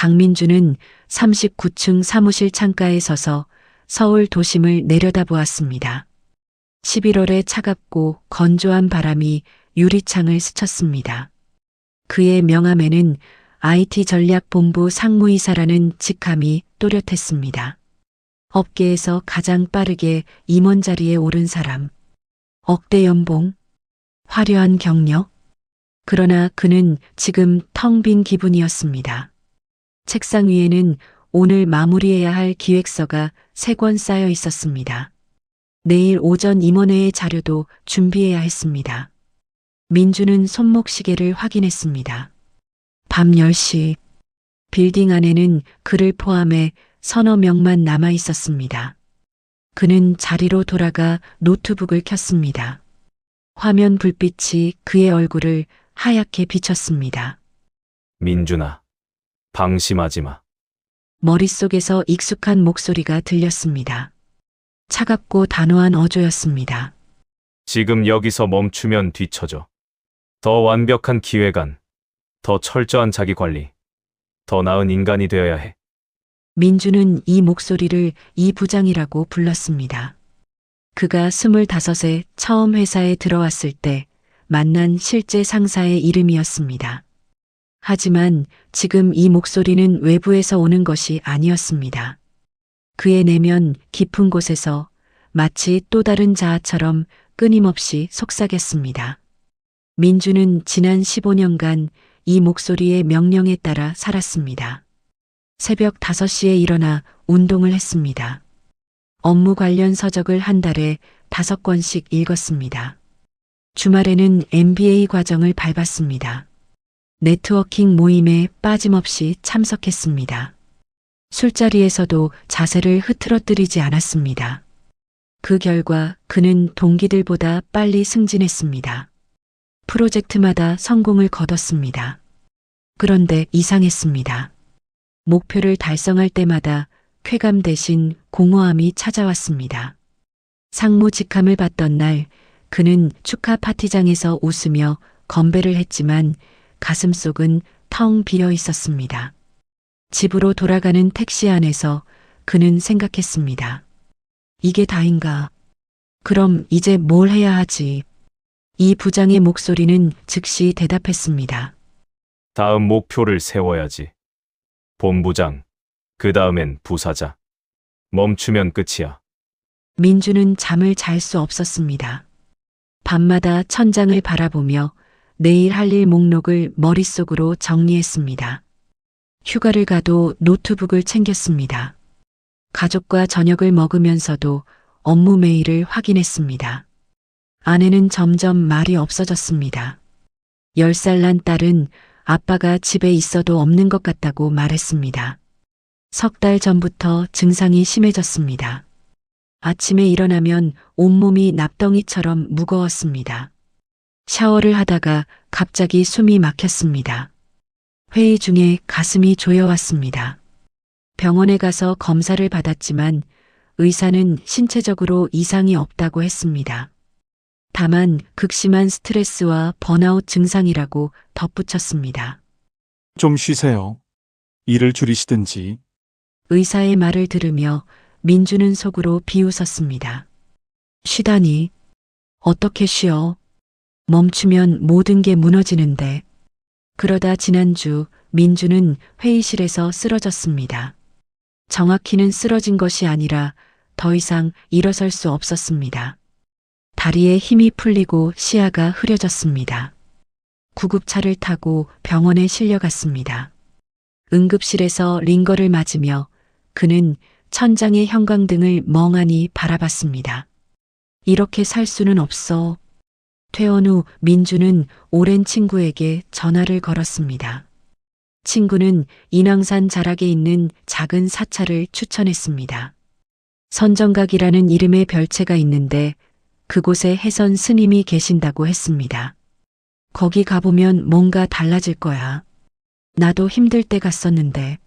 강민주는 39층 사무실 창가에 서서 서울 도심을 내려다보았습니다. 11월의 차갑고 건조한 바람이 유리창을 스쳤습니다. 그의 명함에는 IT전략본부 상무이사라는 직함이 또렷했습니다. 업계에서 가장 빠르게 임원 자리에 오른 사람, 억대 연봉, 화려한 경력. 그러나 그는 지금 텅 빈 기분이었습니다. 책상 위에는 오늘 마무리해야 할 기획서가 3권 쌓여 있었습니다. 내일 오전 임원회의 자료도 준비해야 했습니다. 민주는 손목시계를 확인했습니다. 밤 10시. 빌딩 안에는 그를 포함해 서너 명만 남아 있었습니다. 그는 자리로 돌아가 노트북을 켰습니다. 화면 불빛이 그의 얼굴을 하얗게 비쳤습니다. 민준아, 방심하지 마. 머릿속에서 익숙한 목소리가 들렸습니다. 차갑고 단호한 어조였습니다. 지금 여기서 멈추면 뒤처져. 더 완벽한 기획안, 더 철저한 자기 관리, 더 나은 인간이 되어야 해. 민주는 이 목소리를 이 부장이라고 불렀습니다. 그가 25에 처음 회사에 들어왔을 때 만난 실제 상사의 이름이었습니다. 하지만 지금 이 목소리는 외부에서 오는 것이 아니었습니다. 그의 내면 깊은 곳에서 마치 또 다른 자아처럼 끊임없이 속삭였습니다. 민주는 지난 15년간 이 목소리의 명령에 따라 살았습니다. 새벽 5시에 일어나 운동을 했습니다. 업무 관련 서적을 한 달에 5권씩 읽었습니다. 주말에는 MBA 과정을 밟았습니다. 네트워킹 모임에 빠짐없이 참석했습니다. 술자리에서도 자세를 흐트러뜨리지 않았습니다. 그 결과 그는 동기들보다 빨리 승진했습니다. 프로젝트마다 성공을 거뒀습니다. 그런데 이상했습니다. 목표를 달성할 때마다 쾌감 대신 공허함이 찾아왔습니다. 상무 직함을 받던 날 그는 축하 파티장에서 웃으며 건배를 했지만 가슴속은 텅 비어 있었습니다. 집으로 돌아가는 택시 안에서 그는 생각했습니다. 이게 다인가? 그럼 이제 뭘 해야 하지? 이 부장의 목소리는 즉시 대답했습니다. 다음 목표를 세워야지. 본부장, 그 다음엔 부사자. 멈추면 끝이야. 민주는 잠을 잘 수 없었습니다. 밤마다 천장을 바라보며 내일 할 일 목록을 머릿속으로 정리했습니다. 휴가를 가도 노트북을 챙겼습니다. 가족과 저녁을 먹으면서도 업무 메일을 확인했습니다. 아내는 점점 말이 없어졌습니다. 10살 난 딸은 아빠가 집에 있어도 없는 것 같다고 말했습니다. 3달 전부터 증상이 심해졌습니다. 아침에 일어나면 온몸이 납덩이처럼 무거웠습니다. 샤워를 하다가 갑자기 숨이 막혔습니다. 회의 중에 가슴이 조여왔습니다. 병원에 가서 검사를 받았지만 의사는 신체적으로 이상이 없다고 했습니다. 다만 극심한 스트레스와 번아웃 증상이라고 덧붙였습니다. 좀 쉬세요. 일을 줄이시든지. 의사의 말을 들으며 민주는 속으로 비웃었습니다. 쉬다니. 어떻게 쉬어? 멈추면 모든 게 무너지는데. 그러다 지난주 민주는 회의실에서 쓰러졌습니다. 정확히는 쓰러진 것이 아니라 더 이상 일어설 수 없었습니다. 다리에 힘이 풀리고 시야가 흐려졌습니다. 구급차를 타고 병원에 실려갔습니다. 응급실에서 링거를 맞으며 그는 천장의 형광등을 멍하니 바라봤습니다. 이렇게 살 수는 없어. 퇴원 후 민주는 오랜 친구에게 전화를 걸었습니다. 친구는 인왕산 자락에 있는 작은 사찰을 추천했습니다. 선정각이라는 이름의 별채가 있는데 그곳에 해선 스님이 계신다고 했습니다. 거기 가보면 뭔가 달라질 거야. 나도 힘들 때 갔었는데.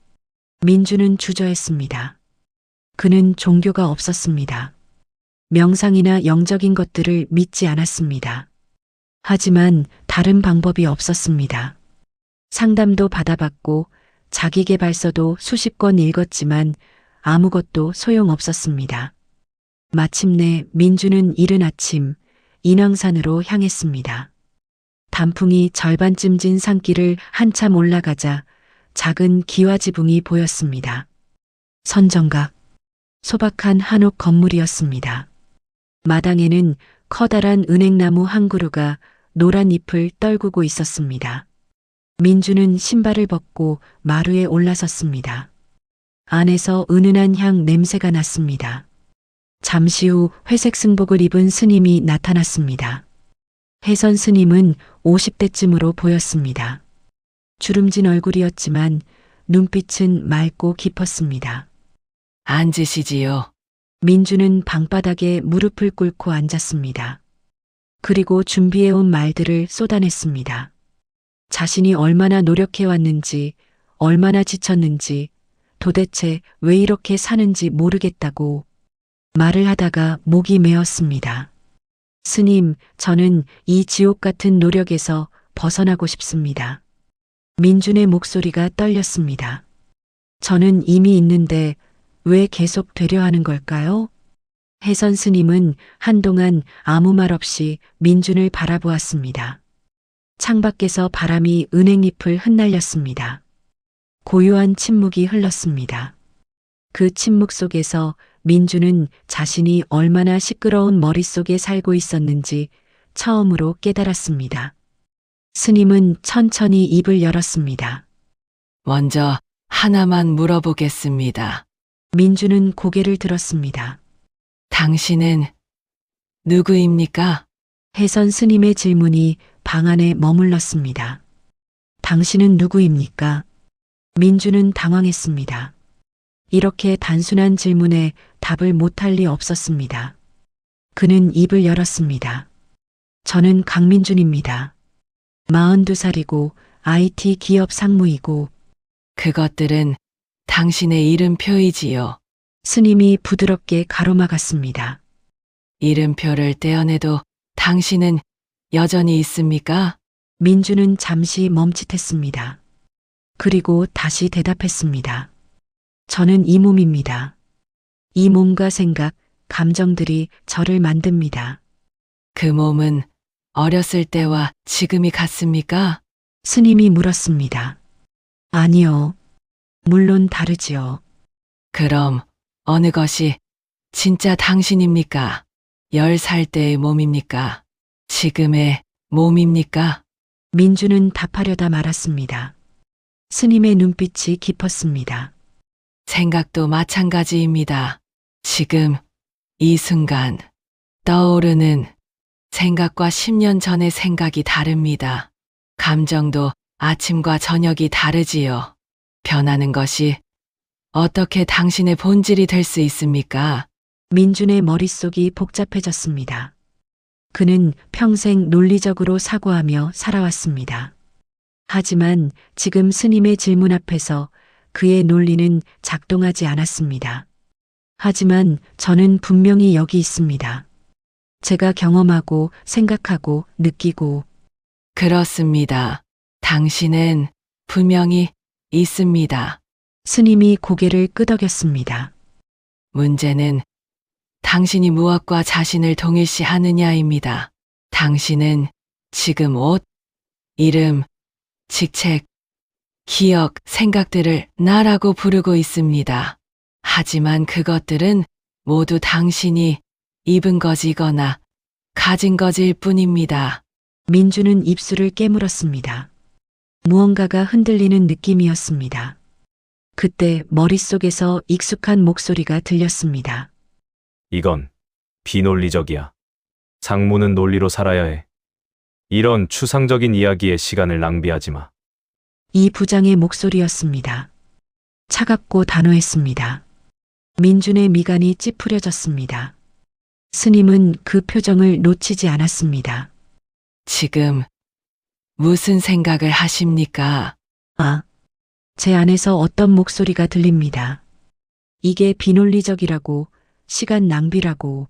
민주는 주저했습니다. 그는 종교가 없었습니다. 명상이나 영적인 것들을 믿지 않았습니다. 하지만 다른 방법이 없었습니다. 상담도 받아봤고 자기계발서도 수십 권 읽었지만 아무것도 소용없었습니다. 마침내 민주는 이른 아침 인왕산으로 향했습니다. 단풍이 절반쯤 진 산길을 한참 올라가자 작은 기와지붕이 보였습니다. 선정각, 소박한 한옥 건물이었습니다. 마당에는 커다란 은행나무 한 그루가 노란 잎을 떨구고 있었습니다. 민주는 신발을 벗고 마루에 올라섰습니다. 안에서 은은한 향 냄새가 났습니다. 잠시 후 회색 승복을 입은 스님이 나타났습니다. 혜선 스님은 50대쯤으로 보였습니다. 주름진 얼굴이었지만 눈빛은 맑고 깊었습니다. 앉으시지요. 민주는 방바닥에 무릎을 꿇고 앉았습니다. 그리고 준비해온 말들을 쏟아냈습니다. 자신이 얼마나 노력해왔는지, 얼마나 지쳤는지, 도대체 왜 이렇게 사는지 모르겠다고 말을 하다가 목이 메었습니다. 스님, 저는 이 지옥 같은 노력에서 벗어나고 싶습니다. 민준의 목소리가 떨렸습니다. 저는 이미 있는데 왜 계속 되려 하는 걸까요? 혜선 스님은 한동안 아무 말 없이 민준을 바라보았습니다. 창밖에서 바람이 은행잎을 흩날렸습니다. 고요한 침묵이 흘렀습니다. 그 침묵 속에서 민주는 자신이 얼마나 시끄러운 머릿속에 살고 있었는지 처음으로 깨달았습니다. 스님은 천천히 입을 열었습니다. 먼저 하나만 물어보겠습니다. 민주는 고개를 들었습니다. 당신은 누구입니까? 혜선 스님의 질문이 방 안에 머물렀습니다. 당신은 누구입니까? 민주는 당황했습니다. 이렇게 단순한 질문에 답을 못할 리 없었습니다. 그는 입을 열었습니다. 저는 강민준입니다. 42살이고 IT 기업 상무이고. 그것들은 당신의 이름표이지요. 스님이 부드럽게 가로막았습니다. 이름표를 떼어내도 당신은 여전히 있습니까? 민주는 잠시 멈칫했습니다. 그리고 다시 대답했습니다. 저는 이 몸입니다. 이 몸과 생각, 감정들이 저를 만듭니다. 그 몸은 어렸을 때와 지금이 같습니까? 스님이 물었습니다. 아니요. 물론 다르지요. 그럼 어느 것이 진짜 당신입니까? 10살 때의 몸입니까? 지금의 몸입니까? 민주는 답하려다 말았습니다. 스님의 눈빛이 깊었습니다. 생각도 마찬가지입니다. 지금 이 순간 떠오르는 생각과 10년 전의 생각이 다릅니다. 감정도 아침과 저녁이 다르지요. 변하는 것이 어떻게 당신의 본질이 될 수 있습니까? 민준의 머릿속이 복잡해졌습니다. 그는 평생 논리적으로 사고하며 살아왔습니다. 하지만 지금 스님의 질문 앞에서 그의 논리는 작동하지 않았습니다. 하지만 저는 분명히 여기 있습니다. 제가 경험하고 생각하고 느끼고. 그렇습니다. 당신은 분명히 있습니다. 스님이 고개를 끄덕였습니다. 문제는 당신이 무엇과 자신을 동일시하느냐입니다. 당신은 지금 옷, 이름, 직책, 기억, 생각들을 나라고 부르고 있습니다. 하지만 그것들은 모두 당신이 입은 것이거나 가진 것일 뿐입니다. 민주는 입술을 깨물었습니다. 무언가가 흔들리는 느낌이었습니다. 그때 머릿속에서 익숙한 목소리가 들렸습니다. 이건 비논리적이야. 상무는 논리로 살아야 해. 이런 추상적인 이야기에 시간을 낭비하지 마. 이 부장의 목소리였습니다. 차갑고 단호했습니다. 민준의 미간이 찌푸려졌습니다. 스님은 그 표정을 놓치지 않았습니다. 지금 무슨 생각을 하십니까? 아, 제 안에서 어떤 목소리가 들립니다. 이게 비논리적이라고, 시간 낭비라고.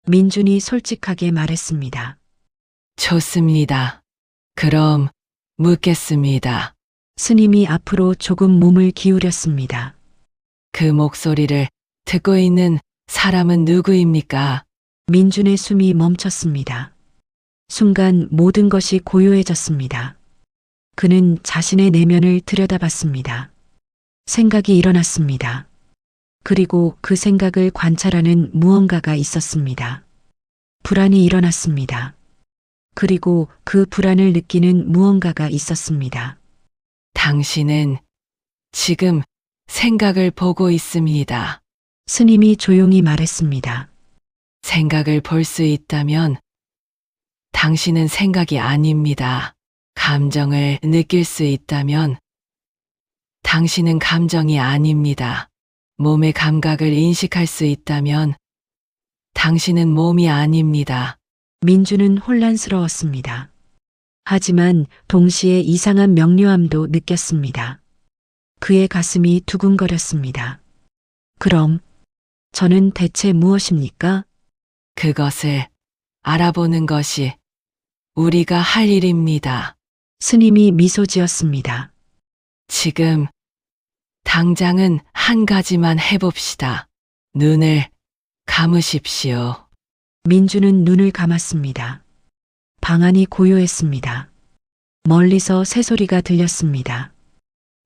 민준이 솔직하게 말했습니다. 좋습니다. 그럼 묻겠습니다. 스님이 앞으로 조금 몸을 기울였습니다. 그 목소리를 듣고 있는 사람은 누구입니까? 민준의 숨이 멈췄습니다. 순간 모든 것이 고요해졌습니다. 그는 자신의 내면을 들여다봤습니다. 생각이 일어났습니다. 그리고 그 생각을 관찰하는 무언가가 있었습니다. 불안이 일어났습니다. 그리고 그 불안을 느끼는 무언가가 있었습니다. 당신은 지금 생각을 보고 있습니다. 스님이 조용히 말했습니다. 생각을 볼 수 있다면 당신은 생각이 아닙니다. 감정을 느낄 수 있다면 당신은 감정이 아닙니다. 몸의 감각을 인식할 수 있다면 당신은 몸이 아닙니다. 민주는 혼란스러웠습니다. 하지만 동시에 이상한 명료함도 느꼈습니다. 그의 가슴이 두근거렸습니다. 그럼 저는 대체 무엇입니까? 그것을 알아보는 것이 우리가 할 일입니다. 스님이 미소 지었습니다. 지금 당장은 한 가지만 해봅시다. 눈을 감으십시오. 민주는 눈을 감았습니다. 방 안이 고요했습니다. 멀리서 새소리가 들렸습니다.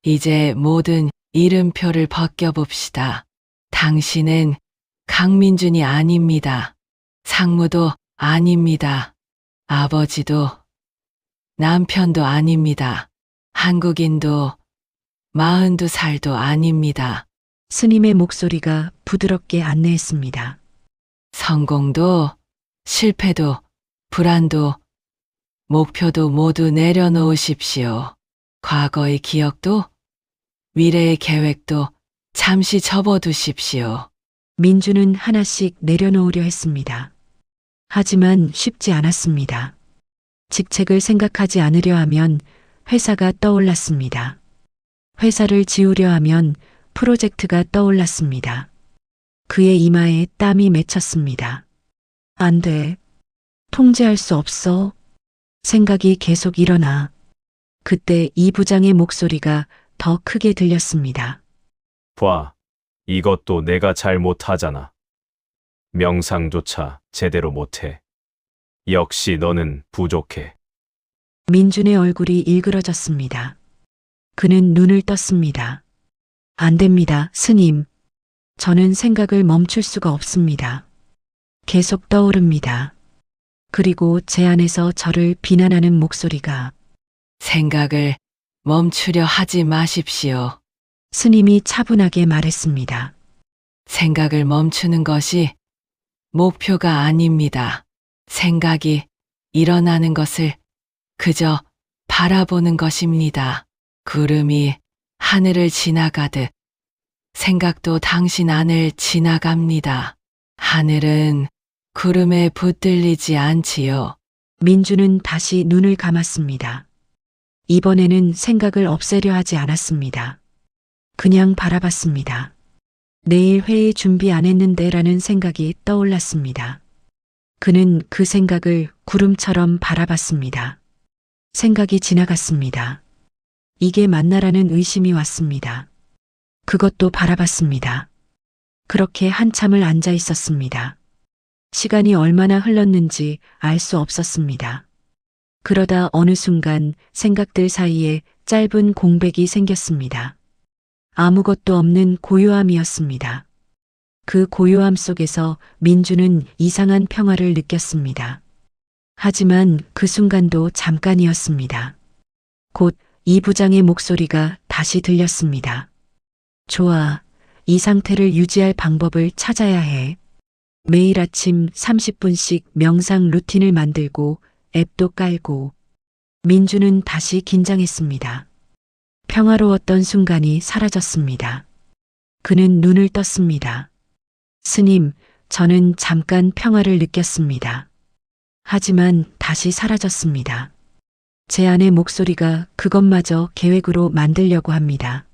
이제 모든 이름표를 벗겨봅시다. 당신은 강민준이 아닙니다. 상무도 아닙니다. 아버지도 남편도 아닙니다. 한국인도 42살도 아닙니다. 스님의 목소리가 부드럽게 안내했습니다. 성공도 실패도 불안도 목표도 모두 내려놓으십시오. 과거의 기억도 미래의 계획도 잠시 접어두십시오. 민주는 하나씩 내려놓으려 했습니다. 하지만 쉽지 않았습니다. 직책을 생각하지 않으려 하면 회사가 떠올랐습니다. 회사를 지우려 하면 프로젝트가 떠올랐습니다. 그의 이마에 땀이 맺혔습니다. 안 돼. 통제할 수 없어. 생각이 계속 일어나. 그때 이 부장의 목소리가 더 크게 들렸습니다. 봐. 이것도 내가 잘 못하잖아. 명상조차 제대로 못해. 역시 너는 부족해. 민준의 얼굴이 일그러졌습니다. 그는 눈을 떴습니다. 안 됩니다, 스님. 저는 생각을 멈출 수가 없습니다. 계속 떠오릅니다. 그리고 제 안에서 저를 비난하는 목소리가 생각을 멈추려 하지 마십시오. 스님이 차분하게 말했습니다. 생각을 멈추는 것이 목표가 아닙니다. 생각이 일어나는 것을 그저 바라보는 것입니다. 구름이 하늘을 지나가듯 생각도 당신 안을 지나갑니다. 하늘은 구름에 붙들리지 않지요. 민주는 다시 눈을 감았습니다. 이번에는 생각을 없애려 하지 않았습니다. 그냥 바라봤습니다. 내일 회의 준비 안 했는데 라는 생각이 떠올랐습니다. 그는 그 생각을 구름처럼 바라봤습니다. 생각이 지나갔습니다. 이게 맞나라는 의심이 왔습니다. 그것도 바라봤습니다. 그렇게 한참을 앉아 있었습니다. 시간이 얼마나 흘렀는지 알 수 없었습니다. 그러다 어느 순간 생각들 사이에 짧은 공백이 생겼습니다. 아무것도 없는 고요함이었습니다. 그 고요함 속에서 민주는 이상한 평화를 느꼈습니다. 하지만 그 순간도 잠깐이었습니다. 곧 이 부장의 목소리가 다시 들렸습니다. 좋아, 이 상태를 유지할 방법을 찾아야 해. 매일 아침 30분씩 명상 루틴을 만들고 앱도 깔고. 민주는 다시 긴장했습니다. 평화로웠던 순간이 사라졌습니다. 그는 눈을 떴습니다. 스님, 저는 잠깐 평화를 느꼈습니다. 하지만 다시 사라졌습니다. 제 안의 목소리가 그것마저 계획으로 만들려고 합니다.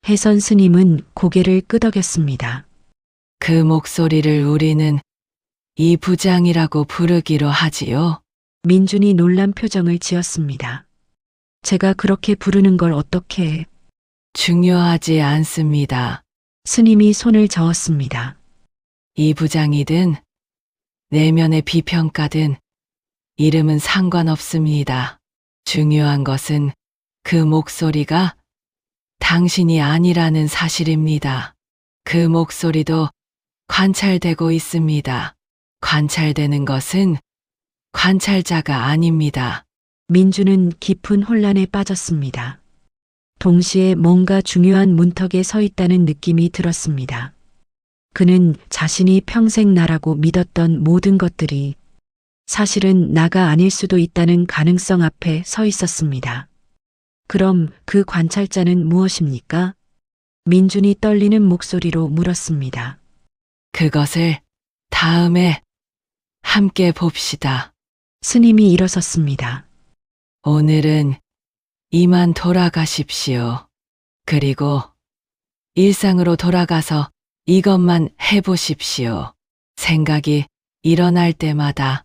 혜선 스님은 고개를 끄덕였습니다. 그 목소리를 우리는 이 부장이라고 부르기로 하지요. 민준이 놀란 표정을 지었습니다. 제가 그렇게 부르는 걸 어떻게 중요하지 않습니다. 스님이 손을 저었습니다. 이 부장이든 내면의 비평가든 이름은 상관없습니다. 중요한 것은 그 목소리가 당신이 아니라는 사실입니다. 그 목소리도 관찰되고 있습니다. 관찰되는 것은 관찰자가 아닙니다. 민주는 깊은 혼란에 빠졌습니다. 동시에 뭔가 중요한 문턱에 서 있다는 느낌이 들었습니다. 그는 자신이 평생 나라고 믿었던 모든 것들이 사실은 나가 아닐 수도 있다는 가능성 앞에 서 있었습니다. 그럼 그 관찰자는 무엇입니까? 민준이 떨리는 목소리로 물었습니다. 그것을 다음에 함께 봅시다. 스님이 일어섰습니다. 오늘은 이만 돌아가십시오. 그리고 일상으로 돌아가서 이것만 해보십시오. 생각이 일어날 때마다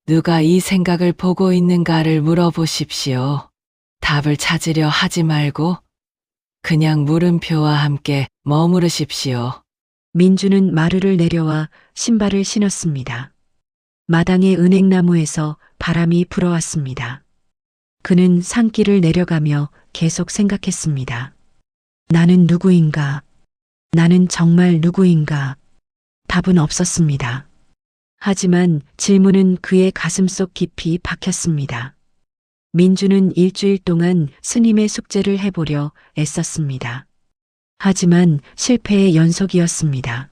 누가 이 생각을 보고 있는가를 물어보십시오. 답을 찾으려 하지 말고 그냥 물음표와 함께 머무르십시오. 민주는 마루를 내려와 신발을 신었습니다. 마당의 은행나무에서 바람이 불어왔습니다. 그는 산길을 내려가며 계속 생각했습니다. 나는 누구인가? 나는 정말 누구인가? 답은 없었습니다. 하지만 질문은 그의 가슴속 깊이 박혔습니다. 민주는 일주일 동안 스님의 숙제를 해보려 애썼습니다. 하지만 실패의 연속이었습니다.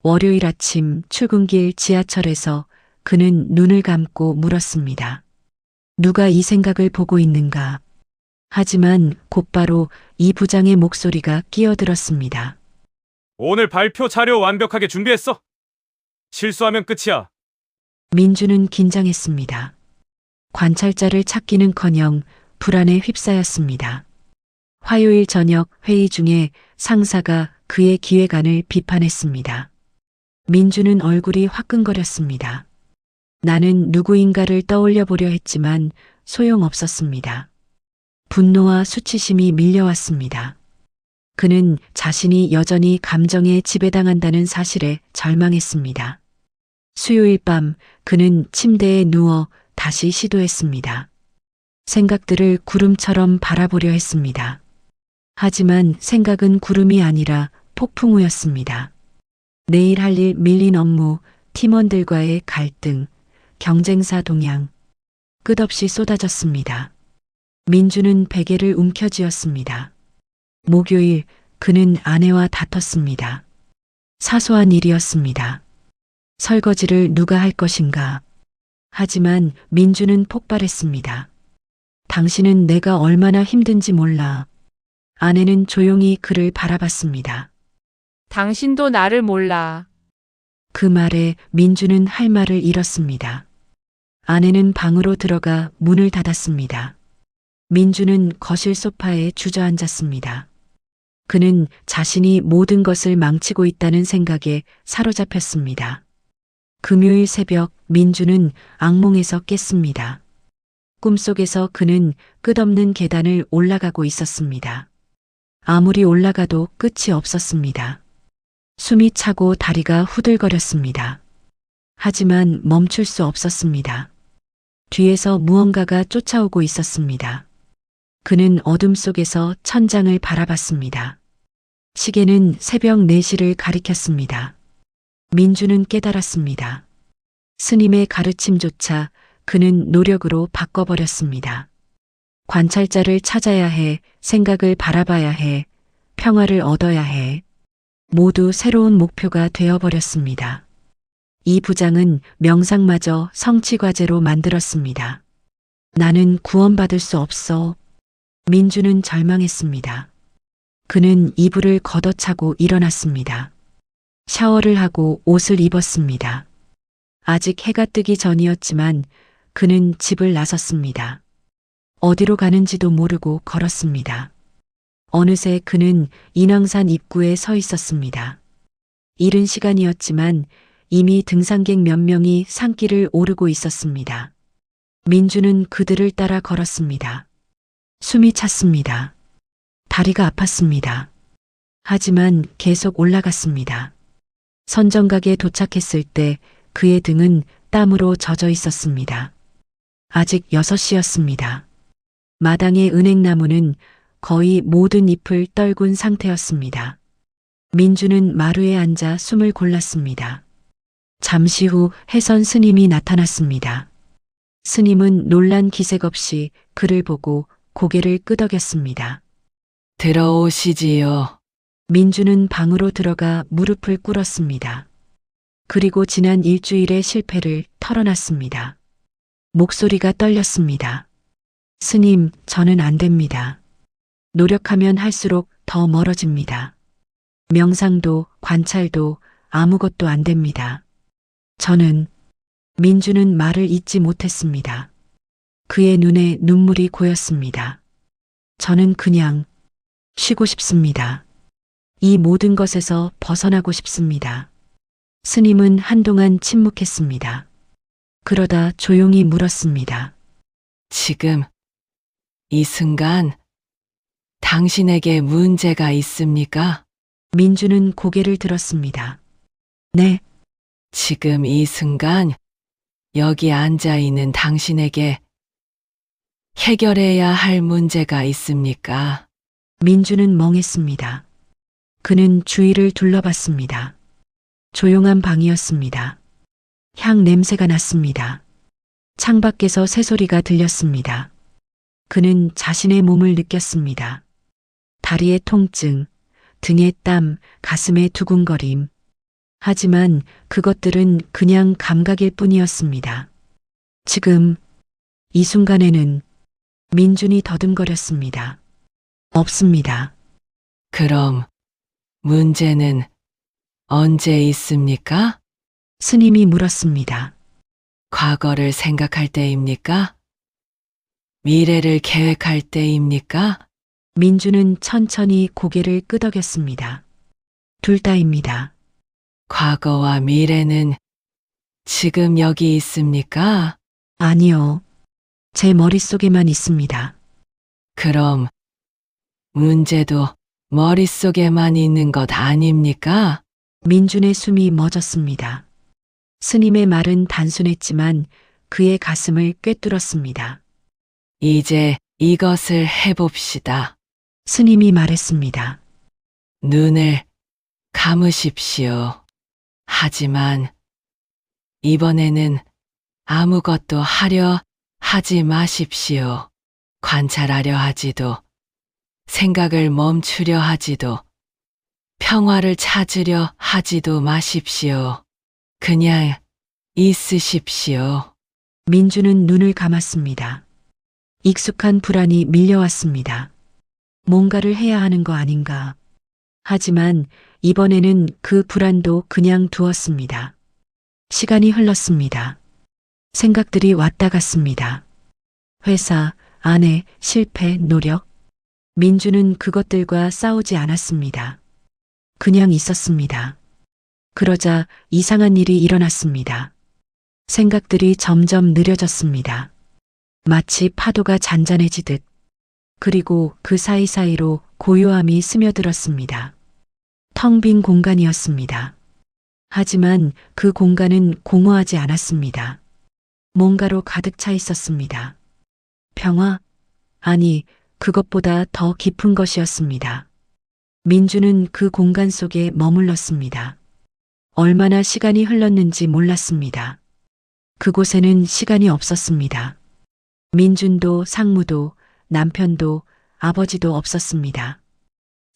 월요일 아침 출근길 지하철에서 그는 눈을 감고 물었습니다. 누가 이 생각을 보고 있는가? 하지만 곧바로 이 부장의 목소리가 끼어들었습니다. 오늘 발표 자료 완벽하게 준비했어. 실수하면 끝이야. 민주는 긴장했습니다. 관찰자를 찾기는커녕 불안에 휩싸였습니다. 화요일 저녁 회의 중에 상사가 그의 기획안을 비판했습니다. 민주는 얼굴이 화끈거렸습니다. 나는 누구인가를 떠올려 보려 했지만 소용없었습니다. 분노와 수치심이 밀려왔습니다. 그는 자신이 여전히 감정에 지배당한다는 사실에 절망했습니다. 수요일 밤 그는 침대에 누워 다시 시도했습니다. 생각들을 구름처럼 바라보려 했습니다. 하지만 생각은 구름이 아니라 폭풍우였습니다. 내일 할 일 밀린 업무, 팀원들과의 갈등, 경쟁사 동향, 끝없이 쏟아졌습니다. 민주는 베개를 움켜쥐었습니다. 목요일 그는 아내와 다퉜습니다. 사소한 일이었습니다. 설거지를 누가 할 것인가? 하지만 민주는 폭발했습니다. 당신은 내가 얼마나 힘든지 몰라. 아내는 조용히 그를 바라봤습니다. 당신도 나를 몰라. 그 말에 민주는 할 말을 잃었습니다. 아내는 방으로 들어가 문을 닫았습니다. 민주는 거실 소파에 주저앉았습니다. 그는 자신이 모든 것을 망치고 있다는 생각에 사로잡혔습니다. 금요일 새벽 민주는 악몽에서 깼습니다. 꿈속에서 그는 끝없는 계단을 올라가고 있었습니다. 아무리 올라가도 끝이 없었습니다. 숨이 차고 다리가 후들거렸습니다. 하지만 멈출 수 없었습니다. 뒤에서 무언가가 쫓아오고 있었습니다. 그는 어둠 속에서 천장을 바라봤습니다. 시계는 새벽 4시를 가리켰습니다. 민주는 깨달았습니다. 스님의 가르침조차 그는 노력으로 바꿔버렸습니다. 관찰자를 찾아야 해, 생각을 바라봐야 해, 평화를 얻어야 해. 모두 새로운 목표가 되어버렸습니다. 이 부장은 명상마저 성취과제로 만들었습니다. 나는 구원받을 수 없어. 민주는 절망했습니다. 그는 이불을 걷어차고 일어났습니다. 샤워를 하고 옷을 입었습니다. 아직 해가 뜨기 전이었지만 그는 집을 나섰습니다. 어디로 가는지도 모르고 걸었습니다. 어느새 그는 인왕산 입구에 서 있었습니다. 이른 시간이었지만 이미 등산객 몇 명이 산길을 오르고 있었습니다. 민주는 그들을 따라 걸었습니다. 숨이 찼습니다. 다리가 아팠습니다. 하지만 계속 올라갔습니다. 선정각에 도착했을 때 그의 등은 땀으로 젖어 있었습니다. 아직 6시였습니다. 마당의 은행나무는 거의 모든 잎을 떨군 상태였습니다. 민주는 마루에 앉아 숨을 골랐습니다. 잠시 후 해선 스님이 나타났습니다. 스님은 놀란 기색 없이 그를 보고 고개를 끄덕였습니다. 들어오시지요. 민주는 방으로 들어가 무릎을 꿇었습니다. 그리고 지난 일주일의 실패를 털어놨습니다. 목소리가 떨렸습니다. 스님, 저는 안 됩니다. 노력하면 할수록 더 멀어집니다. 명상도 관찰도 아무것도 안 됩니다. 민주는 말을 잇지 못했습니다. 그의 눈에 눈물이 고였습니다. 저는 그냥 쉬고 싶습니다. 이 모든 것에서 벗어나고 싶습니다. 스님은 한동안 침묵했습니다. 그러다 조용히 물었습니다. 지금, 이 순간, 당신에게 문제가 있습니까? 민주는 고개를 들었습니다. 네, 지금 이 순간, 여기 앉아 있는 당신에게 해결해야 할 문제가 있습니까? 민주는 멍했습니다. 그는 주위를 둘러봤습니다. 조용한 방이었습니다. 향 냄새가 났습니다. 창밖에서 새소리가 들렸습니다. 그는 자신의 몸을 느꼈습니다. 다리의 통증, 등의 땀, 가슴의 두근거림. 하지만 그것들은 그냥 감각일 뿐이었습니다. 지금, 이 순간에는 민준이 더듬거렸습니다. 없습니다. 그럼, 문제는 언제 있습니까? 스님이 물었습니다. 과거를 생각할 때입니까? 미래를 계획할 때입니까? 민주는 천천히 고개를 끄덕였습니다. 둘 다입니다. 과거와 미래는 지금 여기 있습니까? 아니요. 제 머릿속에만 있습니다. 그럼 문제도 머릿속에만 있는 것 아닙니까? 민준의 숨이 멎었습니다. 스님의 말은 단순했지만 그의 가슴을 꿰뚫었습니다. 이제 이것을 해봅시다. 스님이 말했습니다. 눈을 감으십시오. 하지만 이번에는 아무것도 하려 하지 마십시오. 관찰하려 하지도, 생각을 멈추려 하지도, 평화를 찾으려 하지도 마십시오. 그냥 있으십시오. 민주는 눈을 감았습니다. 익숙한 불안이 밀려왔습니다. 뭔가를 해야 하는 거 아닌가. 하지만 이번에는 그 불안도 그냥 두었습니다. 시간이 흘렀습니다. 생각들이 왔다 갔습니다. 회사, 아내, 실패, 노력. 민주는 그것들과 싸우지 않았습니다. 그냥 있었습니다. 그러자 이상한 일이 일어났습니다. 생각들이 점점 느려졌습니다. 마치 파도가 잔잔해지듯. 그리고 그 사이사이로 고요함이 스며들었습니다. 텅 빈 공간이었습니다. 하지만 그 공간은 공허하지 않았습니다. 뭔가로 가득 차 있었습니다. 평화? 아니, 그것보다 더 깊은 것이었습니다. 민주는 그 공간 속에 머물렀습니다. 얼마나 시간이 흘렀는지 몰랐습니다. 그곳에는 시간이 없었습니다. 민준도 상무도 남편도 아버지도 없었습니다.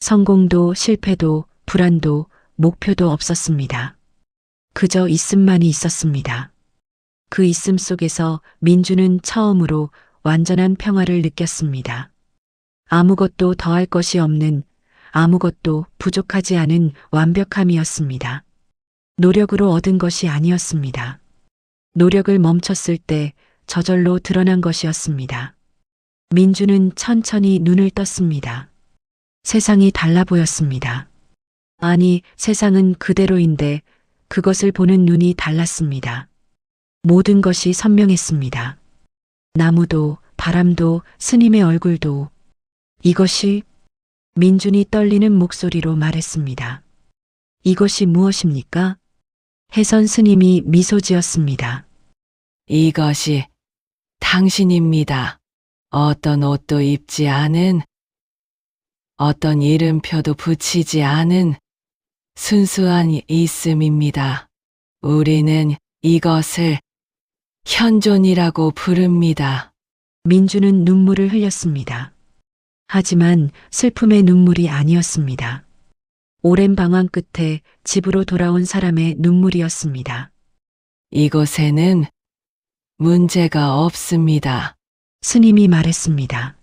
성공도 실패도 불안도 목표도 없었습니다. 그저 있음만이 있었습니다. 그 있음 속에서 민주는 처음으로 완전한 평화를 느꼈습니다. 아무것도 더할 것이 없는, 아무것도 부족하지 않은 완벽함이었습니다. 노력으로 얻은 것이 아니었습니다. 노력을 멈췄을 때 저절로 드러난 것이었습니다. 민주는 천천히 눈을 떴습니다. 세상이 달라 보였습니다. 아니, 세상은 그대로인데 그것을 보는 눈이 달랐습니다. 모든 것이 선명했습니다. 나무도, 바람도, 스님의 얼굴도, 이것이 민준이 떨리는 목소리로 말했습니다. 이것이 무엇입니까? 혜선 스님이 미소 지었습니다. 이것이 당신입니다. 어떤 옷도 입지 않은, 어떤 이름표도 붙이지 않은 순수한 있음입니다. 우리는 이것을 현존이라고 부릅니다. 민주는 눈물을 흘렸습니다. 하지만 슬픔의 눈물이 아니었습니다. 오랜 방황 끝에 집으로 돌아온 사람의 눈물이었습니다. 이곳에는 문제가 없습니다. 스님이 말했습니다.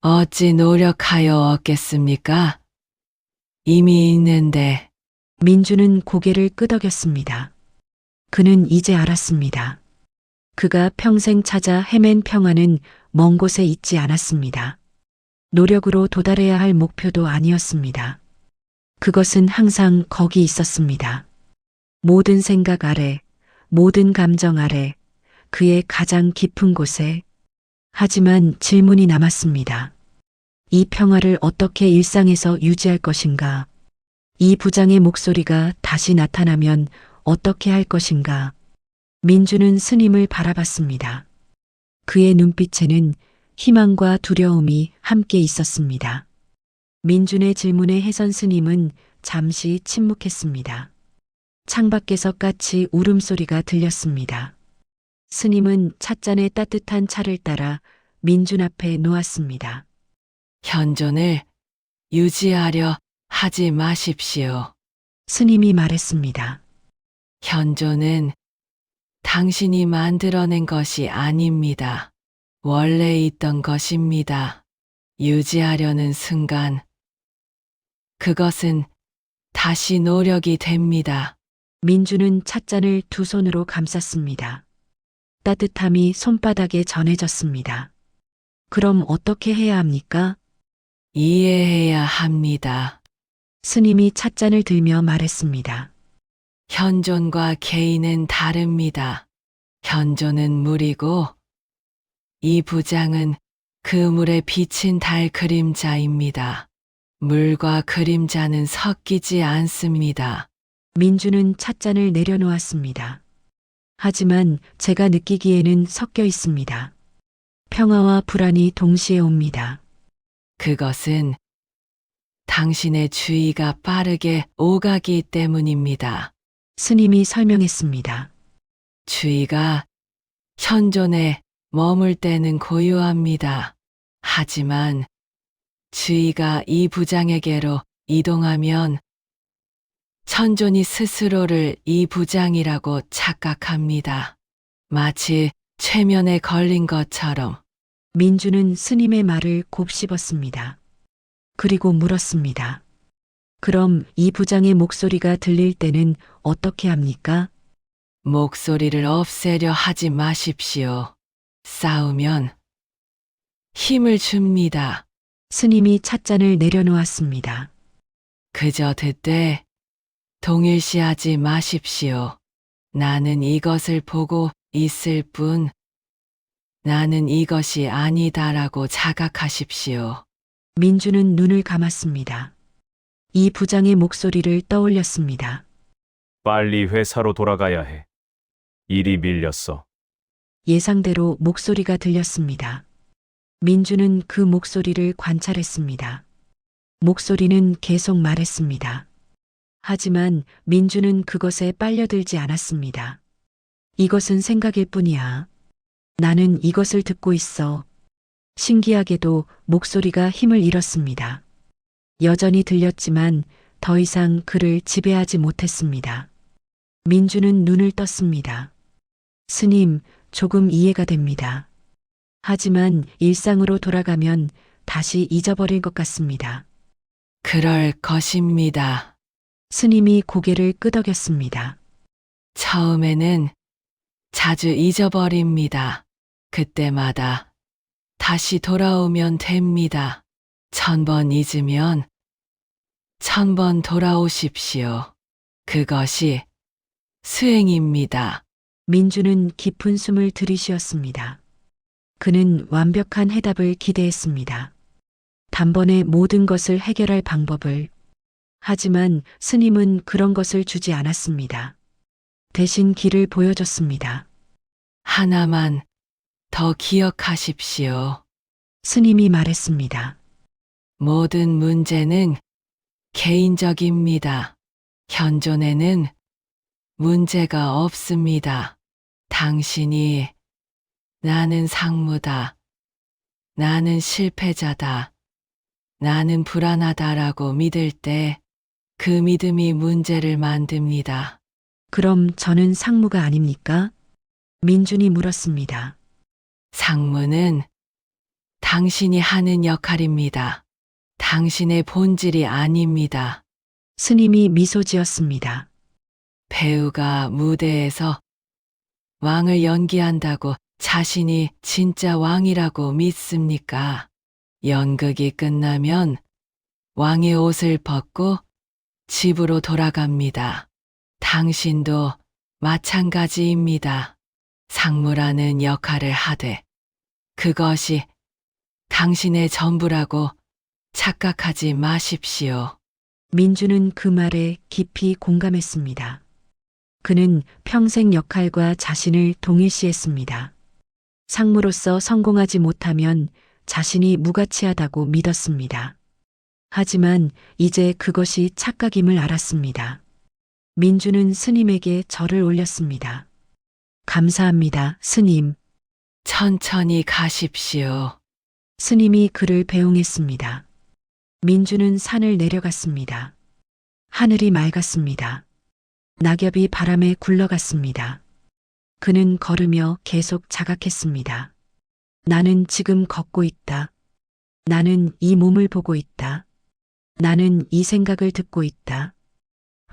어찌 노력하여 얻겠습니까? 이미 있는데. 민주는 고개를 끄덕였습니다. 그는 이제 알았습니다. 그가 평생 찾아 헤맨 평화는 먼 곳에 있지 않았습니다. 노력으로 도달해야 할 목표도 아니었습니다. 그것은 항상 거기 있었습니다. 모든 생각 아래, 모든 감정 아래, 그의 가장 깊은 곳에. 하지만 질문이 남았습니다. 이 평화를 어떻게 일상에서 유지할 것인가? 이 부장의 목소리가 다시 나타나면 어떻게 할 것인가? 민주는 스님을 바라봤습니다. 그의 눈빛에는 희망과 두려움이 함께 있었습니다. 민준의 질문에 혜선 스님은 잠시 침묵했습니다. 창밖에서 까치 울음소리가 들렸습니다. 스님은 찻잔에 따뜻한 차를 따라 민준 앞에 놓았습니다. 현존을 유지하려 하지 마십시오. 스님이 말했습니다. 현존은 당신이 만들어낸 것이 아닙니다. 원래 있던 것입니다. 유지하려는 순간, 그것은 다시 노력이 됩니다. 민주는 찻잔을 두 손으로 감쌌습니다. 따뜻함이 손바닥에 전해졌습니다. 그럼 어떻게 해야 합니까? 이해해야 합니다. 스님이 찻잔을 들며 말했습니다. 현존과 개인은 다릅니다. 현존은 물이고, 이 부장은 그 물에 비친 달 그림자입니다. 물과 그림자는 섞이지 않습니다. 민주는 찻잔을 내려놓았습니다. 하지만 제가 느끼기에는 섞여 있습니다. 평화와 불안이 동시에 옵니다. 그것은 당신의 주의가 빠르게 오가기 때문입니다. 스님이 설명했습니다. 주의가 현존에 머물 때는 고요합니다. 하지만 주의가 이 부장에게로 이동하면 천존이 스스로를 이 부장이라고 착각합니다. 마치 최면에 걸린 것처럼. 민주는 스님의 말을 곱씹었습니다. 그리고 물었습니다. 그럼 이 부장의 목소리가 들릴 때는 어떻게 합니까? 목소리를 없애려 하지 마십시오. 싸우면 힘을 줍니다. 스님이 찻잔을 내려놓았습니다. 그저 듣되 동일시하지 마십시오. 나는 이것을 보고 있을 뿐, 나는 이것이 아니다라고 자각하십시오. 민주는 눈을 감았습니다. 이 부장의 목소리를 떠올렸습니다. 빨리 회사로 돌아가야 해. 일이 밀렸어. 예상대로 목소리가 들렸습니다. 민주는 그 목소리를 관찰했습니다. 목소리는 계속 말했습니다. 하지만 민주는 그것에 빨려들지 않았습니다. 이것은 생각일 뿐이야. 나는 이것을 듣고 있어. 신기하게도 목소리가 힘을 잃었습니다. 여전히 들렸지만 더 이상 그를 지배하지 못했습니다. 민주는 눈을 떴습니다. 스님, 조금 이해가 됩니다. 하지만 일상으로 돌아가면 다시 잊어버릴 것 같습니다. 그럴 것입니다. 스님이 고개를 끄덕였습니다. 처음에는 자주 잊어버립니다. 그때마다 다시 돌아오면 됩니다. 1000번 잊으면 1000번 돌아오십시오. 그것이 수행입니다. 민주는 깊은 숨을 들이쉬었습니다. 그는 완벽한 해답을 기대했습니다. 단번에 모든 것을 해결할 방법을. 하지만 스님은 그런 것을 주지 않았습니다. 대신 길을 보여줬습니다. 하나만 더 기억하십시오. 스님이 말했습니다. 모든 문제는 개인적입니다. 현존에는 문제가 없습니다. 당신이 나는 상무다. 나는 실패자다. 나는 불안하다라고 믿을 때 그 믿음이 문제를 만듭니다. 그럼 저는 상무가 아닙니까? 민준이 물었습니다. 상무는 당신이 하는 역할입니다. 당신의 본질이 아닙니다. 스님이 미소 지었습니다. 배우가 무대에서 왕을 연기한다고 자신이 진짜 왕이라고 믿습니까? 연극이 끝나면 왕의 옷을 벗고 집으로 돌아갑니다. 당신도 마찬가지입니다. 상무라는 역할을 하되 그것이 당신의 전부라고 착각하지 마십시오. 민주는 그 말에 깊이 공감했습니다. 그는 평생 역할과 자신을 동일시했습니다. 상무로서 성공하지 못하면 자신이 무가치하다고 믿었습니다. 하지만 이제 그것이 착각임을 알았습니다. 민주는 스님에게 절을 올렸습니다. 감사합니다, 스님. 천천히 가십시오. 스님이 그를 배웅했습니다. 민주는 산을 내려갔습니다. 하늘이 맑았습니다. 낙엽이 바람에 굴러갔습니다. 그는 걸으며 계속 자각했습니다. 나는 지금 걷고 있다. 나는 이 몸을 보고 있다. 나는 이 생각을 듣고 있다.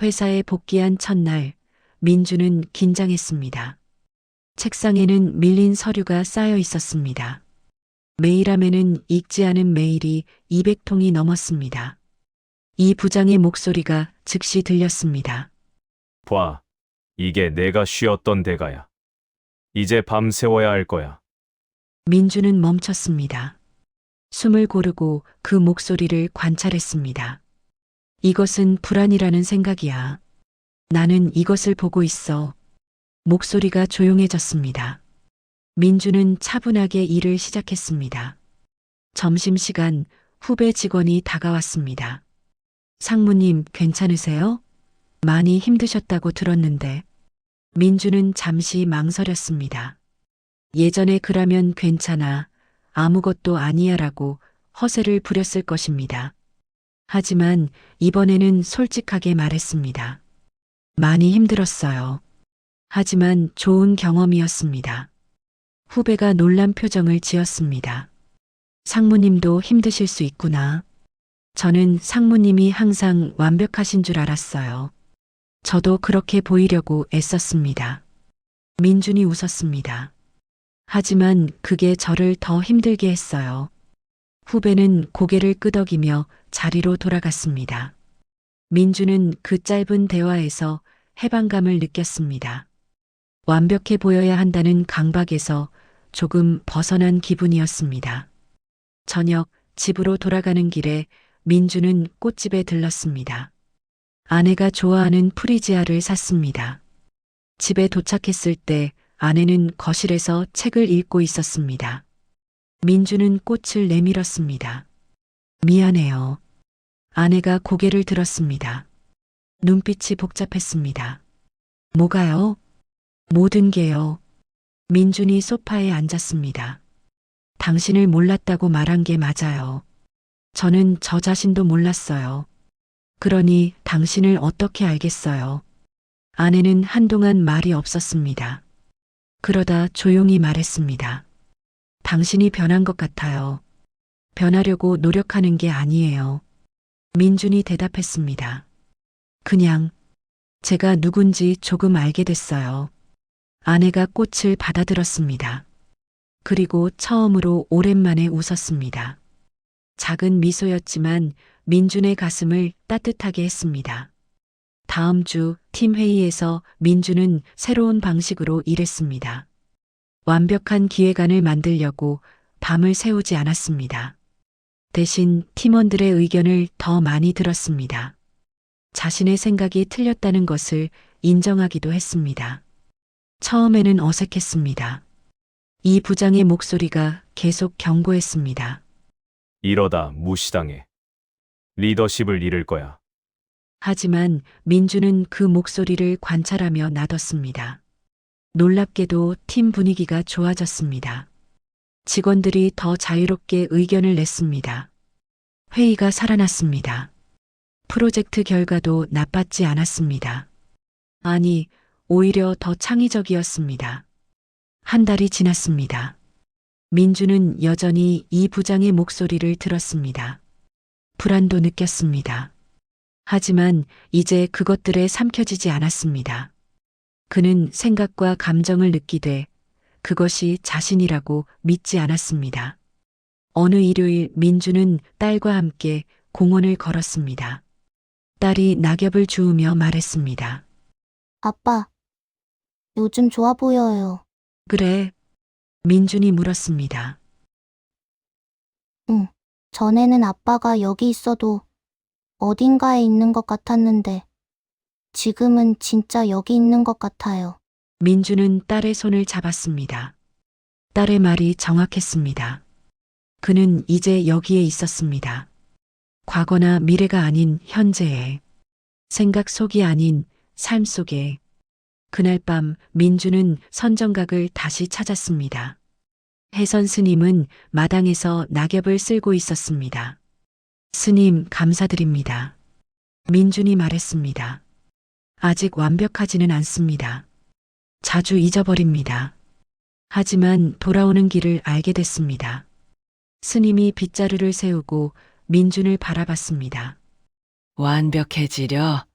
회사에 복귀한 첫날, 민주는 긴장했습니다. 책상에는 밀린 서류가 쌓여 있었습니다. 메일함에는 읽지 않은 메일이 200통이 넘었습니다. 이 부장의 목소리가 즉시 들렸습니다. 봐. 이게 내가 쉬었던 대가야. 이제 밤 새워야 할 거야. 민주는 멈췄습니다. 숨을 고르고 그 목소리를 관찰했습니다. 이것은 불안이라는 생각이야. 나는 이것을 보고 있어. 목소리가 조용해졌습니다. 민주는 차분하게 일을 시작했습니다. 점심시간 후배 직원이 다가왔습니다. 상무님 괜찮으세요? 많이 힘드셨다고 들었는데. 민주는 잠시 망설였습니다. 예전에 그라면 괜찮아. 아무것도 아니야라고 허세를 부렸을 것입니다. 하지만 이번에는 솔직하게 말했습니다. 많이 힘들었어요. 하지만 좋은 경험이었습니다. 후배가 놀란 표정을 지었습니다. 상무님도 힘드실 수 있구나. 저는 상무님이 항상 완벽하신 줄 알았어요. 저도 그렇게 보이려고 애썼습니다. 민준이 웃었습니다. 하지만 그게 저를 더 힘들게 했어요. 후배는 고개를 끄덕이며 자리로 돌아갔습니다. 민주는 그 짧은 대화에서 해방감을 느꼈습니다. 완벽해 보여야 한다는 강박에서 조금 벗어난 기분이었습니다. 저녁 집으로 돌아가는 길에 민주는 꽃집에 들렀습니다. 아내가 좋아하는 프리지아를 샀습니다. 집에 도착했을 때 아내는 거실에서 책을 읽고 있었습니다. 민주는 꽃을 내밀었습니다. 미안해요. 아내가 고개를 들었습니다. 눈빛이 복잡했습니다. 뭐가요? 모든 게요. 민준이 소파에 앉았습니다. 당신을 몰랐다고 말한 게 맞아요. 저는 저 자신도 몰랐어요. 그러니 당신을 어떻게 알겠어요? 아내는 한동안 말이 없었습니다. 그러다 조용히 말했습니다. 당신이 변한 것 같아요. 변하려고 노력하는 게 아니에요. 민준이 대답했습니다. 그냥 제가 누군지 조금 알게 됐어요. 아내가 꽃을 받아들었습니다. 그리고 처음으로 오랜만에 웃었습니다. 작은 미소였지만 민준의 가슴을 따뜻하게 했습니다. 다음 주 팀 회의에서 민준은 새로운 방식으로 일했습니다. 완벽한 기획안을 만들려고 밤을 새우지 않았습니다. 대신 팀원들의 의견을 더 많이 들었습니다. 자신의 생각이 틀렸다는 것을 인정하기도 했습니다. 처음에는 어색했습니다. 이 부장의 목소리가 계속 경고했습니다. 이러다 무시당해. 리더십을 잃을 거야. 하지만 민주는 그 목소리를 관찰하며 놔뒀습니다. 놀랍게도 팀 분위기가 좋아졌습니다. 직원들이 더 자유롭게 의견을 냈습니다. 회의가 살아났습니다. 프로젝트 결과도 나빴지 않았습니다. 아니, 오히려 더 창의적이었습니다. 한 달이 지났습니다. 민주는 여전히 이 부장의 목소리를 들었습니다. 불안도 느꼈습니다. 하지만 이제 그것들에 삼켜지지 않았습니다. 그는 생각과 감정을 느끼되 그것이 자신이라고 믿지 않았습니다. 어느 일요일 민주는 딸과 함께 공원을 걸었습니다. 딸이 낙엽을 주우며 말했습니다. 아빠, 요즘 좋아 보여요. 그래? 민준이 물었습니다. 전에는 아빠가 여기 있어도 어딘가에 있는 것 같았는데 지금은 진짜 여기 있는 것 같아요. 민주는 딸의 손을 잡았습니다. 딸의 말이 정확했습니다. 그는 이제 여기에 있었습니다. 과거나 미래가 아닌 현재에, 생각 속이 아닌 삶 속에. 그날 밤 민주는 선정각을 다시 찾았습니다. 혜선 스님은 마당에서 낙엽을 쓸고 있었습니다. 스님, 감사드립니다. 민준이 말했습니다. 아직 완벽하지는 않습니다. 자주 잊어버립니다. 하지만 돌아오는 길을 알게 됐습니다. 스님이 빗자루를 세우고 민준을 바라봤습니다. 완벽해지려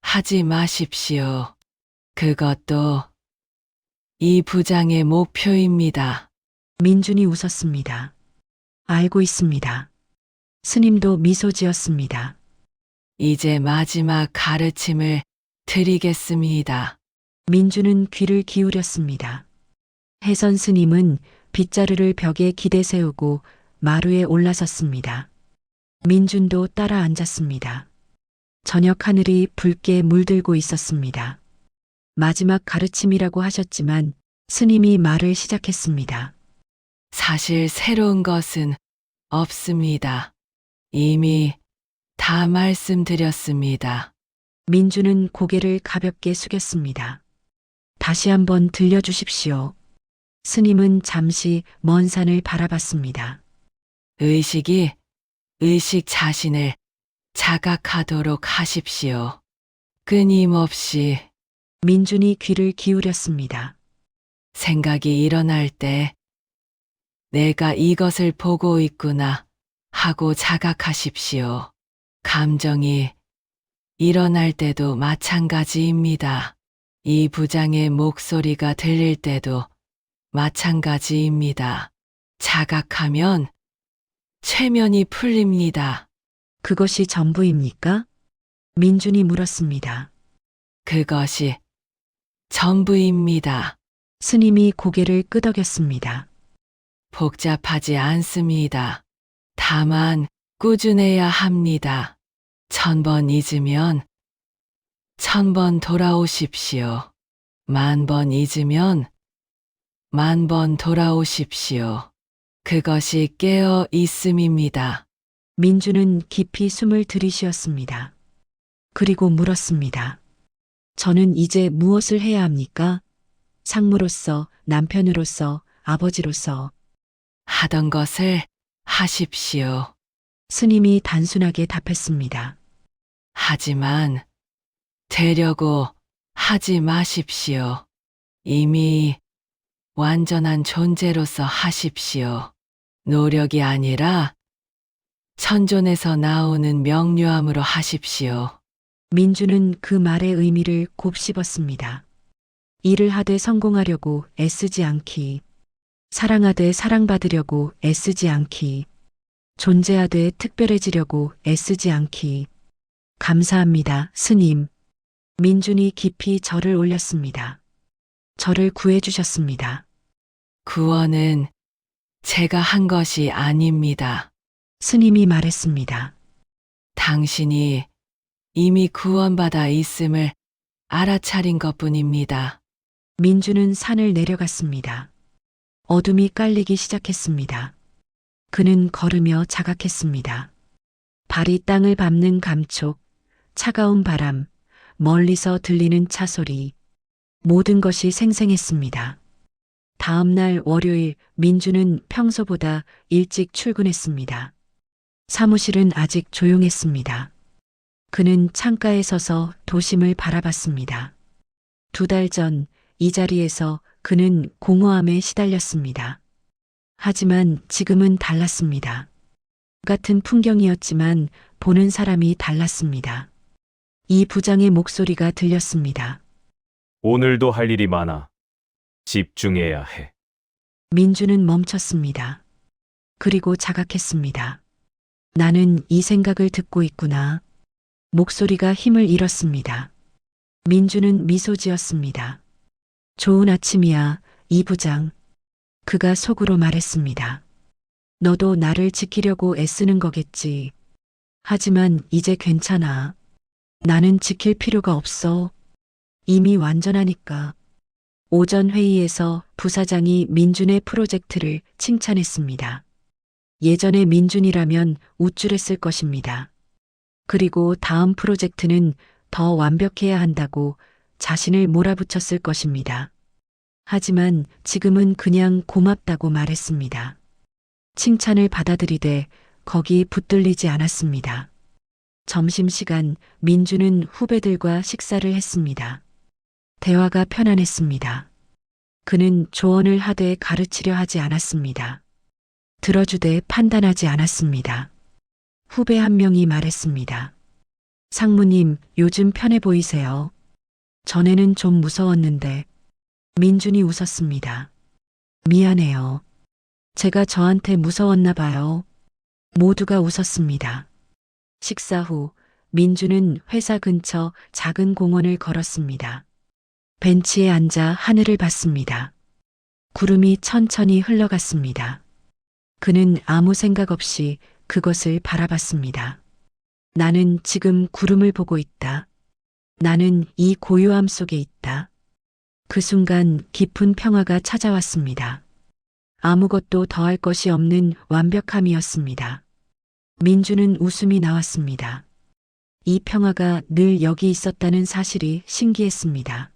하지 마십시오. 그것도 이 부장의 목표입니다. 민준이 웃었습니다. 알고 있습니다. 스님도 미소 지었습니다. 이제 마지막 가르침을 드리겠습니다. 민주는 귀를 기울였습니다. 혜선 스님은 빗자루를 벽에 기대 세우고 마루에 올라섰습니다. 민준도 따라 앉았습니다. 저녁 하늘이 붉게 물들고 있었습니다. 마지막 가르침이라고 하셨지만 스님이 말을 시작했습니다. 사실 새로운 것은 없습니다. 이미 다 말씀드렸습니다. 민주는 고개를 가볍게 숙였습니다. 다시 한번 들려주십시오. 스님은 잠시 먼 산을 바라봤습니다. 의식이 의식 자신을 자각하도록 하십시오. 끊임없이 민준이 귀를 기울였습니다. 생각이 일어날 때 내가 이것을 보고 있구나 하고 자각하십시오. 감정이 일어날 때도 마찬가지입니다. 이 부장의 목소리가 들릴 때도 마찬가지입니다. 자각하면 최면이 풀립니다. 그것이 전부입니까? 민준이 물었습니다. 그것이 전부입니다. 스님이 고개를 끄덕였습니다. 복잡하지 않습니다. 다만 꾸준해야 합니다. 1000번 잊으면 1000번 돌아오십시오. 10,000번 잊으면 10,000번 돌아오십시오. 그것이 깨어 있음입니다. 민주는 깊이 숨을 들이쉬었습니다. 그리고 물었습니다. 저는 이제 무엇을 해야 합니까? 상무로서, 남편으로서, 아버지로서. 하던 것을 하십시오. 스님이 단순하게 답했습니다. 하지만 되려고 하지 마십시오. 이미 완전한 존재로서 하십시오. 노력이 아니라 천존에서 나오는 명료함으로 하십시오. 민주는 그 말의 의미를 곱씹었습니다. 일을 하되 성공하려고 애쓰지 않기, 사랑하되 사랑받으려고 애쓰지 않기, 존재하되 특별해지려고 애쓰지 않기. 감사합니다, 스님. 민준이 깊이 절을 올렸습니다. 저를 구해주셨습니다. 구원은 제가 한 것이 아닙니다. 스님이 말했습니다. 당신이 이미 구원받아 있음을 알아차린 것뿐입니다. 민주는 산을 내려갔습니다. 어둠이 깔리기 시작했습니다. 그는 걸으며 자각했습니다. 발이 땅을 밟는 감촉, 차가운 바람, 멀리서 들리는 차 소리, 모든 것이 생생했습니다. 다음 날 월요일 민주는 평소보다 일찍 출근했습니다. 사무실은 아직 조용했습니다. 그는 창가에 서서 도심을 바라봤습니다. 2달 전 이 자리에서 그는 공허함에 시달렸습니다. 하지만 지금은 달랐습니다. 같은 풍경이었지만 보는 사람이 달랐습니다. 이 부장의 목소리가 들렸습니다. 오늘도 할 일이 많아. 집중해야 해. 민주는 멈췄습니다. 그리고 자각했습니다. 나는 이 생각을 듣고 있구나. 목소리가 힘을 잃었습니다. 민주는 미소 지었습니다. 좋은 아침이야, 이 부장. 그가 속으로 말했습니다. 너도 나를 지키려고 애쓰는 거겠지. 하지만 이제 괜찮아. 나는 지킬 필요가 없어. 이미 완전하니까. 오전 회의에서 부사장이 민준의 프로젝트를 칭찬했습니다. 예전에 민준이라면 우쭐했을 것입니다. 그리고 다음 프로젝트는 더 완벽해야 한다고 자신을 몰아붙였을 것입니다. 하지만 지금은 그냥 고맙다고 말했습니다. 칭찬을 받아들이되 거기 붙들리지 않았습니다. 점심시간 민주는 후배들과 식사를 했습니다. 대화가 편안했습니다. 그는 조언을 하되 가르치려 하지 않았습니다. 들어주되 판단하지 않았습니다. 후배 한 명이 말했습니다. 상무님, 요즘 편해 보이세요. 전에는 좀 무서웠는데. 민준이 웃었습니다. 미안해요. 제가 저한테 무서웠나 봐요. 모두가 웃었습니다. 식사 후 민준은 회사 근처 작은 공원을 걸었습니다. 벤치에 앉아 하늘을 봤습니다. 구름이 천천히 흘러갔습니다. 그는 아무 생각 없이 그것을 바라봤습니다. 나는 지금 구름을 보고 있다. 나는 이 고요함 속에 있다. 그 순간 깊은 평화가 찾아왔습니다. 아무것도 더할 것이 없는 완벽함이었습니다. 민주는 웃음이 나왔습니다. 이 평화가 늘 여기 있었다는 사실이 신기했습니다.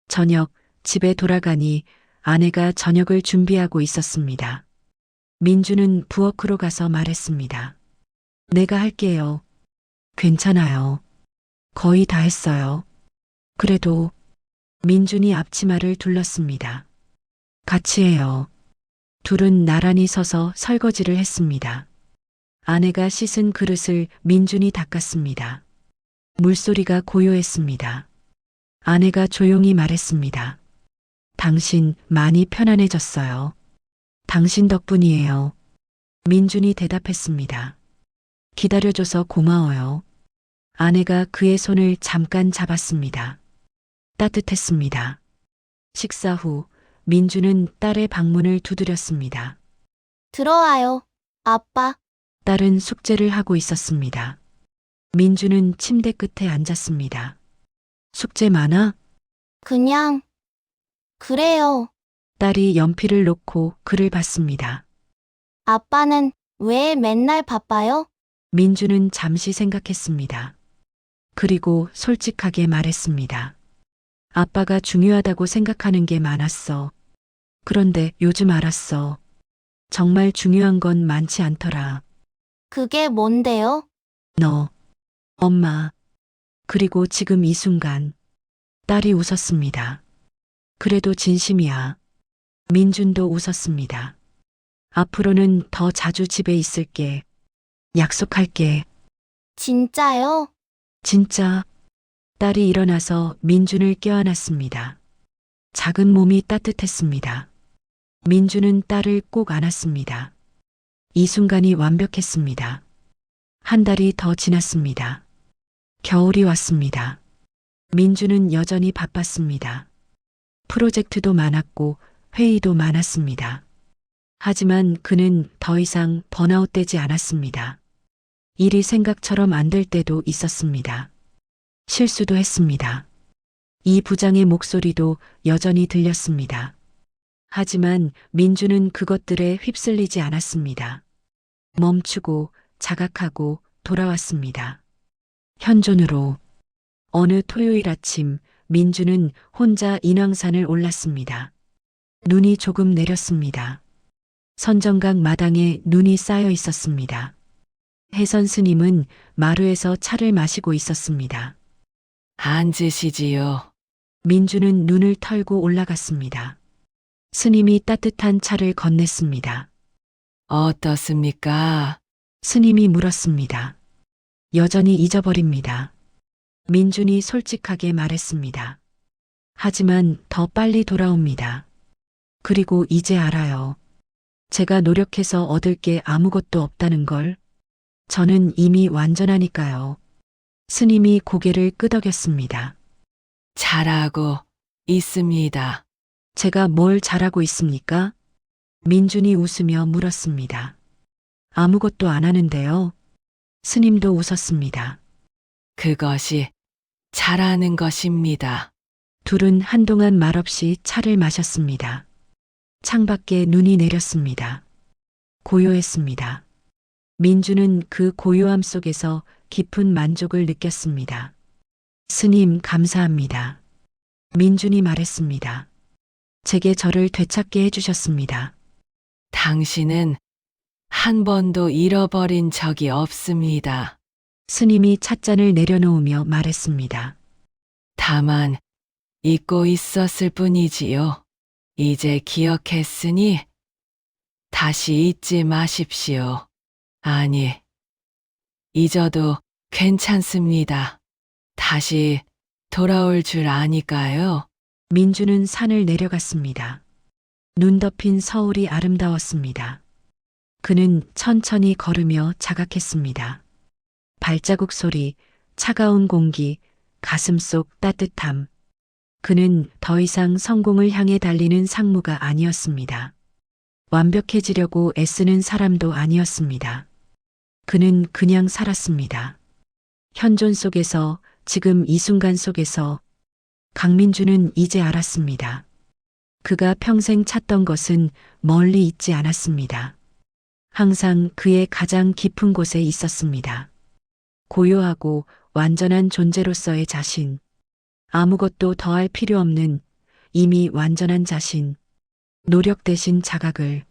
저녁, 집에 돌아가니 아내가 저녁을 준비하고 있었습니다. 민주는 부엌으로 가서 말했습니다. 내가 할게요. 괜찮아요. 거의 다 했어요. 그래도 민준이 앞치마를 둘렀습니다. 같이 해요. 둘은 나란히 서서 설거지를 했습니다. 아내가 씻은 그릇을 민준이 닦았습니다. 물소리가 고요했습니다. 아내가 조용히 말했습니다. 당신 많이 편안해졌어요. 당신 덕분이에요. 민준이 대답했습니다. 기다려줘서 고마워요. 아내가 그의 손을 잠깐 잡았습니다. 따뜻했습니다. 식사 후 민주는 딸의 방문을 두드렸습니다. 들어와요, 아빠. 딸은 숙제를 하고 있었습니다. 민주는 침대 끝에 앉았습니다. 숙제 많아? 그냥, 그래요. 딸이 연필을 놓고 글을 봤습니다. 아빠는 왜 맨날 바빠요? 민주는 잠시 생각했습니다. 그리고 솔직하게 말했습니다. 아빠가 중요하다고 생각하는 게 많았어. 그런데 요즘 알았어. 정말 중요한 건 많지 않더라. 그게 뭔데요? 너, 엄마, 그리고 지금 이 순간. 딸이 웃었습니다. 그래도 진심이야. 민준도 웃었습니다. 앞으로는 더 자주 집에 있을게. 약속할게. 진짜요? 진짜. 딸이 일어나서 민준을 껴안았습니다. 작은 몸이 따뜻했습니다. 민준은 딸을 꼭 안았습니다. 이 순간이 완벽했습니다. 한 달이 더 지났습니다. 겨울이 왔습니다. 민준은 여전히 바빴습니다. 프로젝트도 많았고 회의도 많았습니다. 하지만 그는 더 이상 번아웃되지 않았습니다. 일이 생각처럼 안 될 때도 있었습니다. 실수도 했습니다. 이 부장의 목소리도 여전히 들렸습니다. 하지만 민주는 그것들에 휩쓸리지 않았습니다. 멈추고 자각하고 돌아왔습니다. 현존으로. 어느 토요일 아침 민주는 혼자 인왕산을 올랐습니다. 눈이 조금 내렸습니다. 선정각 마당에 눈이 쌓여 있었습니다. 혜선 스님은 마루에서 차를 마시고 있었습니다. 앉으시지요. 민주는 눈을 털고 올라갔습니다. 스님이 따뜻한 차를 건넸습니다. 어떻습니까? 스님이 물었습니다. 여전히 잊어버립니다. 민준이 솔직하게 말했습니다. 하지만 더 빨리 돌아옵니다. 그리고 이제 알아요. 제가 노력해서 얻을 게 아무것도 없다는 걸. 저는 이미 완전하니까요. 스님이 고개를 끄덕였습니다. 잘하고 있습니다. 제가 뭘 잘하고 있습니까? 민준이 웃으며 물었습니다. 아무것도 안 하는데요. 스님도 웃었습니다. 그것이 잘하는 것입니다. 둘은 한동안 말없이 차를 마셨습니다. 창밖에 눈이 내렸습니다. 고요했습니다. 민주는 그 고요함 속에서 깊은 만족을 느꼈습니다. 스님, 감사합니다. 민준이 말했습니다. 제게 저를 되찾게 해주셨습니다. 당신은 한 번도 잃어버린 적이 없습니다. 스님이 찻잔을 내려놓으며 말했습니다. 다만 잊고 있었을 뿐이지요. 이제 기억했으니 다시 잊지 마십시오. 아니, 잊어도 괜찮습니다. 다시 돌아올 줄 아니까요. 민주는 산을 내려갔습니다. 눈 덮인 서울이 아름다웠습니다. 그는 천천히 걸으며 자각했습니다. 발자국 소리, 차가운 공기, 가슴 속 따뜻함. 그는 더 이상 성공을 향해 달리는 상무가 아니었습니다. 완벽해지려고 애쓰는 사람도 아니었습니다. 그는 그냥 살았습니다. 현존 속에서, 지금 이 순간 속에서. 강민주는 이제 알았습니다. 그가 평생 찾던 것은 멀리 있지 않았습니다. 항상 그의 가장 깊은 곳에 있었습니다. 고요하고 완전한 존재로서의 자신. 아무것도 더할 필요 없는 이미 완전한 자신. 노력 대신 자각을.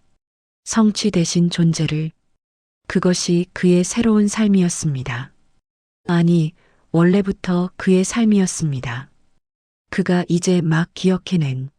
성취 대신 존재를. 그것이 그의 새로운 삶이었습니다. 아니, 원래부터 그의 삶이었습니다. 그가 이제 막 기억해낸